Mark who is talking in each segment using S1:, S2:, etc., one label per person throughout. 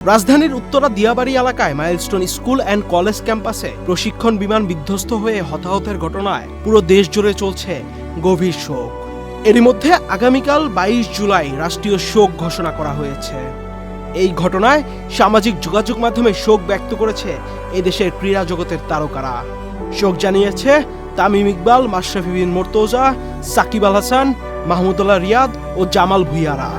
S1: রাজধানীর উত্তরা দিয়াবাড়ি এলাকায় milestone school and college ক্যাম্পাসে প্রশিক্ষণ বিমান বিধ্বস্ত হয়ে হতাহতের ঘটনায় পুরো দেশ জুড়ে চলছে গভীর শোক। এরই মধ্যে আগামীকাল ২২ জুলাই রাষ্ট্রীয় শোক ঘোষণা করা হয়েছে। এই ঘটনায় সামাজিক যোগাযোগ মাধ্যমে শোক ব্যক্ত করেছে এদেশের ক্রীড়া জগতের তারকারা। শোক জানিয়েছে তামিম ইকবাল, মাশরাফি বিন মুর্তজা, সাকিব আল হাসান, মাহমুদুল্লাহ রিয়াদ ও জামাল ভুঁইয়ারা।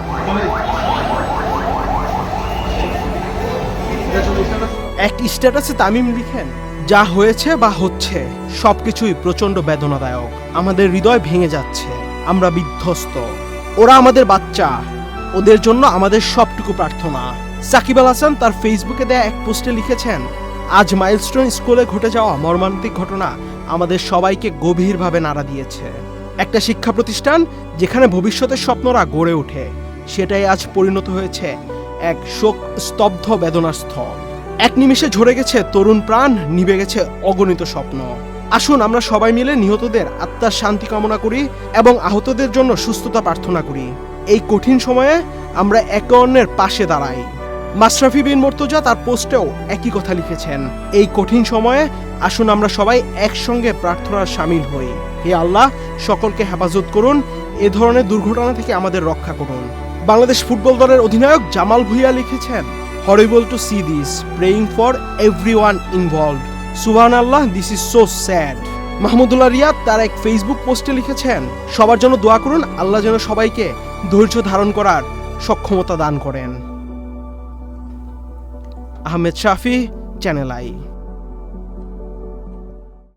S1: এক স্ট্যাটাসে তামিম লিখেন, যা হয়েছে বা হচ্ছে সবকিছুই প্রচন্ড বেদনাদায়ক। আমাদের হৃদয় ভেঙে যাচ্ছে, আমরা বিধ্বস্ত। ওরা আমাদের বাচ্চা, ওদের জন্য আমাদের সবটুকু প্রার্থনা। সাকিব আল হাসান তার ফেসবুকে দেয়া এক পোস্টে লিখেছেন, আজ মাইলস্টোন স্কুলে ঘটে যাওয়া মর্মান্তিক ঘটনা আমাদের সবাইকে গভীরভাবে নাড়া দিয়েছে। একটা শিক্ষা প্রতিষ্ঠান যেখানে ভবিষ্যতের স্বপ্নরা গড়ে ওঠে, সেটাই আজ পরিণত হয়েছে এক শোক স্তব্ধ বেদনার স্থল। এক নিমিষে ঝরে গেছে তরুণ প্রাণ, নিভে গেছে অগণিত স্বপ্ন। আসুন আমরা সবাই মিলে নিহতদের আত্মার শান্তি কামনা করি এবং আহতদের জন্য সুস্থতা প্রার্থনা করি। এই কঠিন সময়ে আমরা একে অন্যের পাশে দাঁড়াই। মাশরাফি বিন মুর্তজা তার পোস্টেও একই কথা লিখেছেন, এই কঠিন সময়ে আসুন আমরা সবাই একসঙ্গে প্রার্থনার শামিল হই। হে আল্লাহ, সকলকে হেফাজত করুন, এ ধরনের দুর্ঘটনা থেকে আমাদের রক্ষা করুন। বাংলাদেশ ফুটবল দলের অধিনায়ক জামাল ভুঁইয়া লিখেছেন, horrible to see this, praying for everyone involved, সুবহানাল্লাহ, this is so sad. Mahmudullah Riyad তার এক ফেসবুক পোস্টে লিখেছেন, সবার জন্য দোয়া করুন, আল্লাহ যেন সবাইকে ধৈর্য ধারণ করার সক্ষমতা দান করেন। আহমেদ শাফি, চ্যানেল আই।